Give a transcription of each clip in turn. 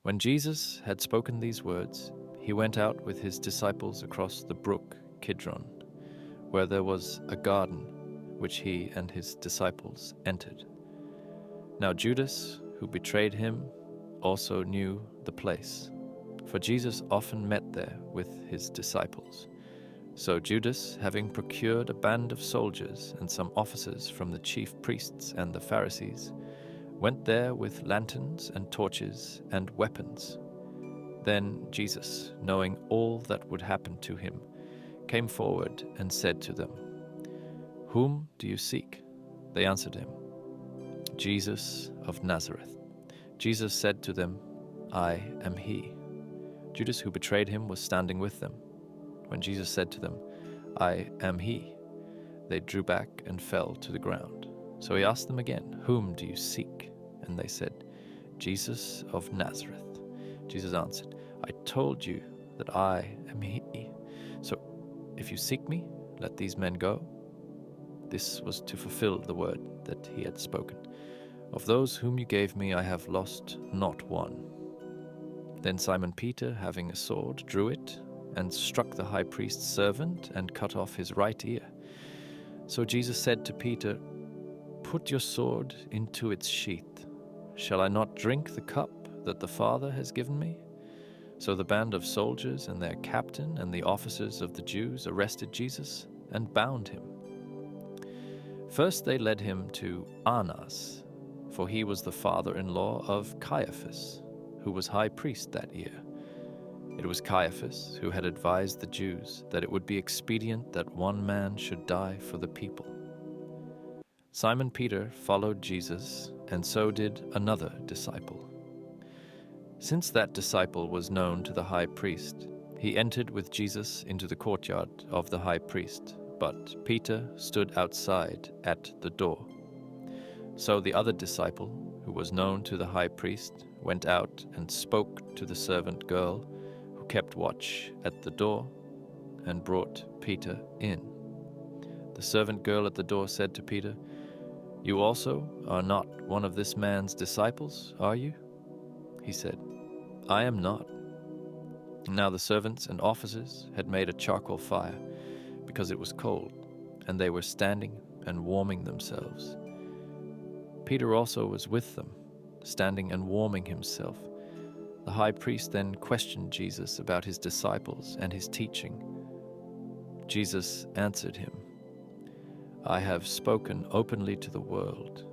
When Jesus had spoken these words, he went out with his disciples across the brook Kidron, where there was a garden which he and his disciples entered. Now Judas, who betrayed him, also knew the place, for Jesus often met there with his disciples. So Judas, having procured a band of soldiers and some officers from the chief priests and the Pharisees, went there with lanterns and torches and weapons. Then Jesus, knowing all that would happen to him, came forward and said to them, "Whom do you seek?" They answered him, "Jesus of Nazareth." Jesus said to them, "I am he." Judas, who betrayed him, was standing with them. When Jesus said to them, "I am he," they drew back and fell to the ground. So he asked them again, "Whom do you seek?" And they said, "Jesus of Nazareth." Jesus answered, "I told you that I am he. So if you seek me, let these men go." This was to fulfill the word that he had spoken. "Of those whom you gave me, I have lost not one." Then Simon Peter, having a sword, drew it and struck the high priest's servant and cut off his right ear. So Jesus said to Peter, "Put your sword into its sheath. Shall I not drink the cup that the Father has given me?" So the band of soldiers and their captain and the officers of the Jews arrested Jesus and bound him. First they led him to Annas, for he was the father-in-law of Caiaphas, who was high priest that year. It was Caiaphas who had advised the Jews that it would be expedient that one man should die for the people. Simon Peter followed Jesus, and so did another disciple. Since that disciple was known to the high priest, he entered with Jesus into the courtyard of the high priest, but Peter stood outside at the door. So the other disciple, who was known to the high priest, went out and spoke to the servant girl who kept watch at the door, and brought Peter in. The servant girl at the door said to Peter, "You also are not one of this man's disciples, are you?" He said, "I am not." Now the servants and officers had made a charcoal fire, because it was cold, and they were standing and warming themselves. Peter also was with them, standing and warming himself. The high priest then questioned Jesus about his disciples and his teaching. Jesus answered him, "I have spoken openly to the world.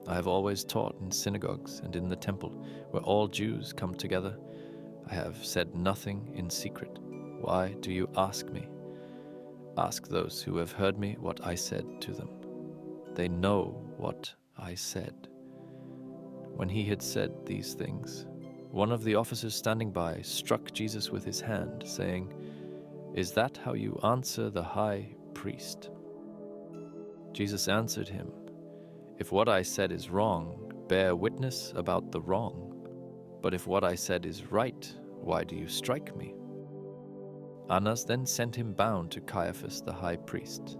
I have always taught in synagogues and in the temple, where all Jews come together. I have said nothing in secret. Why do you ask me? Ask those who have heard me what I said to them. They know what I said." When he had said these things, one of the officers standing by struck Jesus with his hand, saying, "Is that how you answer the high priest?" Jesus answered him, "If what I said is wrong, bear witness about the wrong. But if what I said is right, why do you strike me?" Annas then sent him bound to Caiaphas the high priest.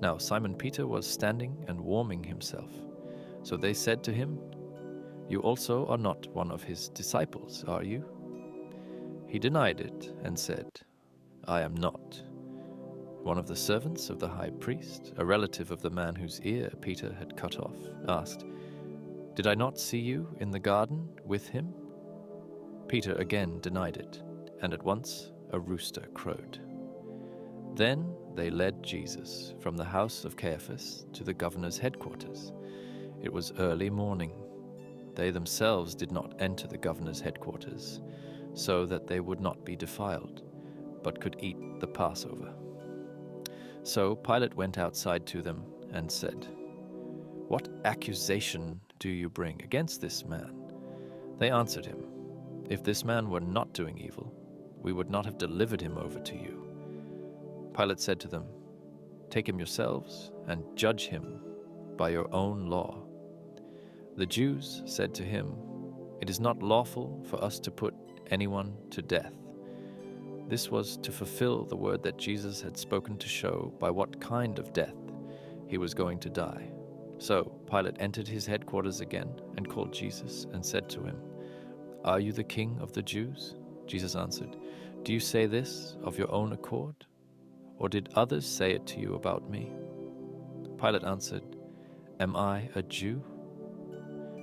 Now Simon Peter was standing and warming himself. So they said to him, "You also are not one of his disciples, are you?" He denied it and said, "I am not." One of the servants of the high priest, a relative of the man whose ear Peter had cut off, asked, "Did I not see you in the garden with him?" Peter again denied it, and at once a rooster crowed. Then they led Jesus from the house of Caiaphas to the governor's headquarters. It was early morning. They themselves did not enter the governor's headquarters, so that they would not be defiled, but could eat the Passover. So Pilate went outside to them and said, "What accusation do you bring against this man?" They answered him, "If this man were not doing evil, we would not have delivered him over to you." Pilate said to them, "Take him yourselves and judge him by your own law." The Jews said to him, "It is not lawful for us to put anyone to death." This was to fulfill the word that Jesus had spoken to show by what kind of death he was going to die. So Pilate entered his headquarters again and called Jesus and said to him, "Are you the king of the Jews?" Jesus answered, "Do you say this of your own accord? Or did others say it to you about me?" Pilate answered, "Am I a Jew?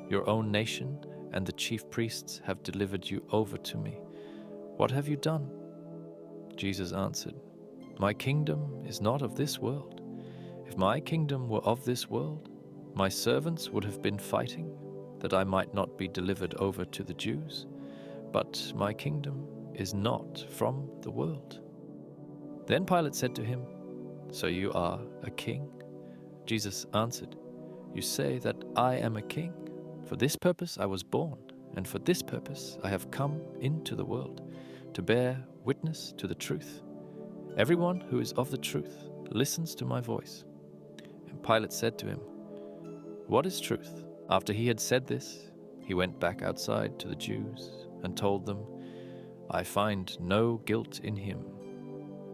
Your own nation and the chief priests have delivered you over to me. What have you done?" Jesus answered, "My kingdom is not of this world. If my kingdom were of this world, my servants would have been fighting, that I might not be delivered over to the Jews. But my kingdom is not from the world." Then Pilate said to him, "So you are a king?" Jesus answered, "You say that I am a king. For this purpose I was born, and for this purpose I have come into the world, to bear witness to the truth. Everyone who is of the truth listens to my voice." And Pilate said to him, "What is truth?" After he had said this, he went back outside to the Jews and told them, "I find no guilt in him,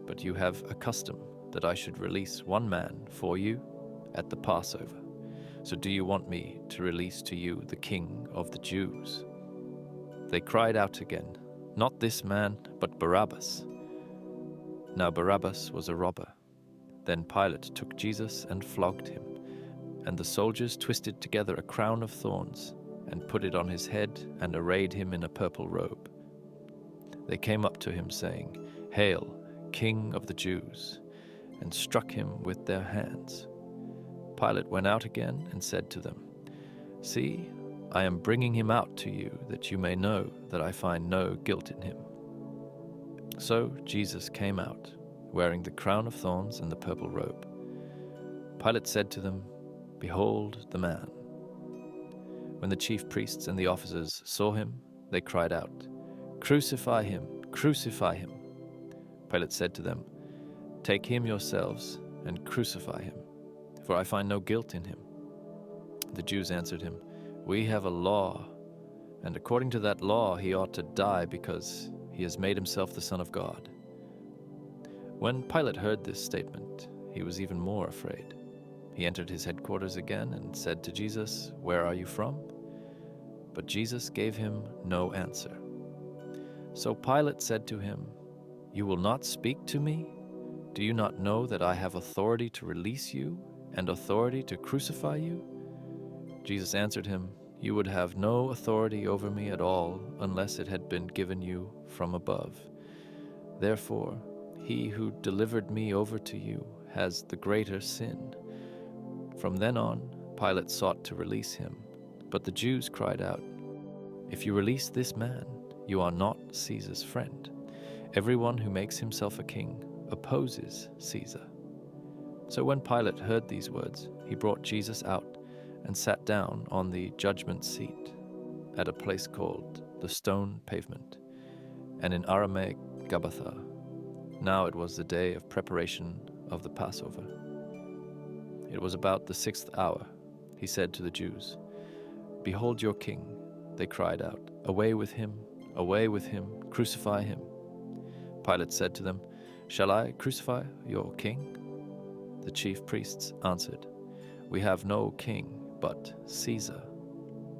but you have a custom that I should release one man for you at the Passover. So do you want me to release to you the King of the Jews?" They cried out again, "Not this man, but Barabbas." Now Barabbas was a robber. Then Pilate took Jesus and flogged him, and the soldiers twisted together a crown of thorns and put it on his head and arrayed him in a purple robe. They came up to him saying, "Hail, King of the Jews," and struck him with their hands. Pilate went out again and said to them, "See, I am bringing him out to you, that you may know that I find no guilt in him." So Jesus came out, wearing the crown of thorns and the purple robe. Pilate said to them, "Behold the man." When the chief priests and the officers saw him, they cried out, "Crucify him! Crucify him!" Pilate said to them, "Take him yourselves and crucify him, for I find no guilt in him." The Jews answered him, "We have a law, and according to that law he ought to die because he has made himself the Son of God." When Pilate heard this statement, he was even more afraid. He entered his headquarters again and said to Jesus, "Where are you from?" But Jesus gave him no answer. So Pilate said to him, "You will not speak to me? Do you not know that I have authority to release you and authority to crucify you?" Jesus answered him, "You would have no authority over me at all unless it had been given you from above. Therefore, he who delivered me over to you has the greater sin." From then on, Pilate sought to release him, but the Jews cried out, "If you release this man, you are not Caesar's friend. Everyone who makes himself a king opposes Caesar." So when Pilate heard these words, he brought Jesus out and sat down on the judgment seat at a place called the Stone Pavement, and in Aramaic Gabbatha. Now it was the day of preparation of the Passover. It was about the 6th hour. He said to the Jews, "Behold your king." They cried out, "Away with him! Away with him! Crucify him!" Pilate said to them, "Shall I crucify your king?" The chief priests answered, "We have no king but Caesar."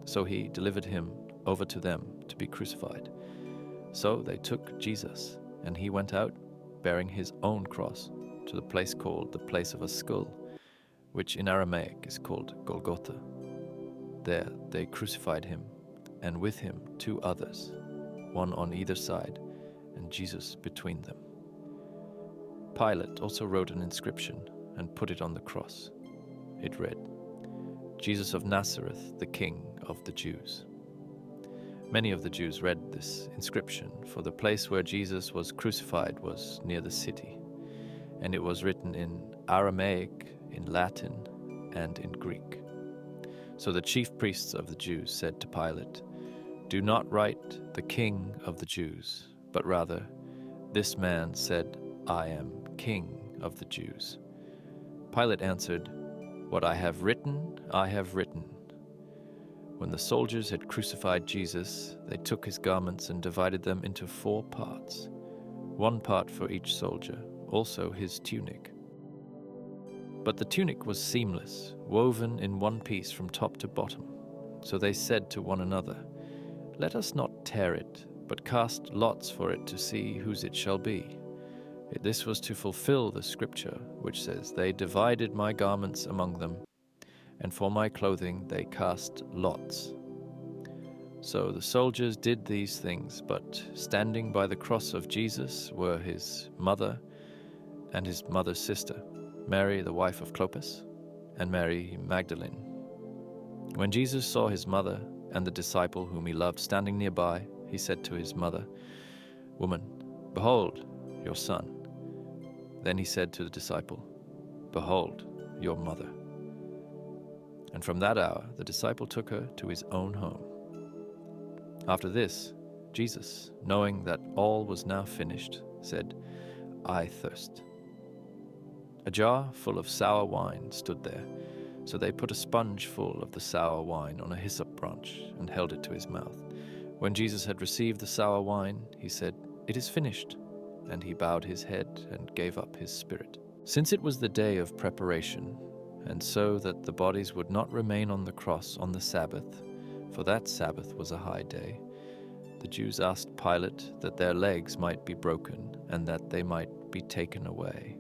So he delivered him over to them to be crucified. So they took Jesus, and he went out, bearing his own cross, to the place called the Place of a Skull, which in Aramaic is called Golgotha. There they crucified him, and with him 2 others, one on either side, and Jesus between them. Pilate also wrote an inscription and put it on the cross. It read, "Jesus of Nazareth, the King of the Jews." Many of the Jews read this inscription, for the place where Jesus was crucified was near the city, and it was written in Aramaic, in Latin, and in Greek. So the chief priests of the Jews said to Pilate, "Do not write the King of the Jews, but rather, this man said, 'I am King of the Jews.'" Pilate answered, "What I have written, I have written." When the soldiers had crucified Jesus, they took his garments and divided them into 4 parts, 1 part for each soldier, also his tunic. But the tunic was seamless, woven in one piece from top to bottom. So they said to one another, "Let us not tear it, but cast lots for it to see whose it shall be." This was to fulfill the scripture, which says, "They divided my garments among them, and for my clothing they cast lots." So the soldiers did these things, but standing by the cross of Jesus were his mother and his mother's sister, Mary the wife of Clopas, and Mary Magdalene. When Jesus saw his mother and the disciple whom he loved standing nearby, he said to his mother, "Woman, behold your son." Then he said to the disciple, "Behold your mother." And from that hour the disciple took her to his own home. After this, Jesus, knowing that all was now finished, said, "I thirst." A jar full of sour wine stood there, so they put a sponge full of the sour wine on a hyssop branch and held it to his mouth. When Jesus had received the sour wine, he said, "It is finished," and he bowed his head and gave up his spirit. Since it was the day of preparation, and so that the bodies would not remain on the cross on the Sabbath, for that Sabbath was a high day, the Jews asked Pilate that their legs might be broken and that they might be taken away.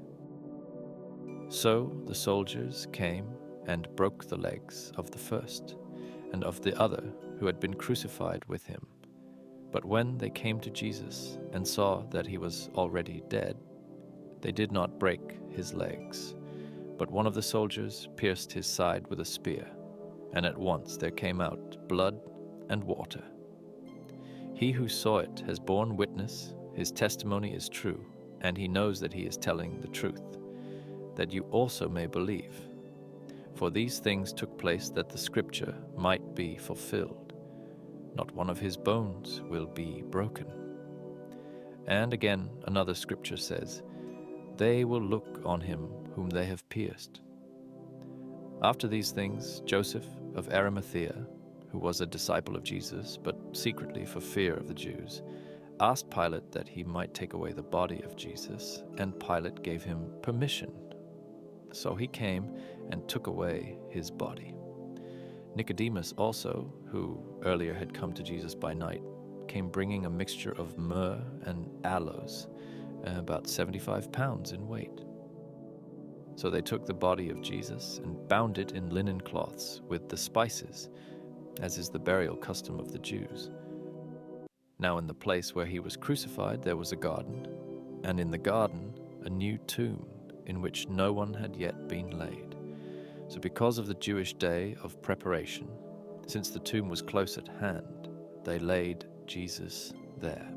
So the soldiers came and broke the legs of the first and of the other who had been crucified with him. But when they came to Jesus and saw that he was already dead, they did not break his legs. But one of the soldiers pierced his side with a spear, and at once there came out blood and water. He who saw it has borne witness, his testimony is true, and he knows that he is telling the truth, that you also may believe. For these things took place that the scripture might be fulfilled. Not one of his bones will be broken. And again another scripture says, "They will look on him whom they have pierced." After these things, Joseph of Arimathea, who was a disciple of Jesus, but secretly for fear of the Jews, asked Pilate that he might take away the body of Jesus, and Pilate gave him permission. So he came and took away his body. Nicodemus also, who earlier had come to Jesus by night, came bringing a mixture of myrrh and aloes, about 75 pounds in weight. So they took the body of Jesus and bound it in linen cloths with the spices, as is the burial custom of the Jews. Now in the place where he was crucified there was a garden, and in the garden a new tomb in which no one had yet been laid. So because of the Jewish day of preparation, since the tomb was close at hand, they laid Jesus there.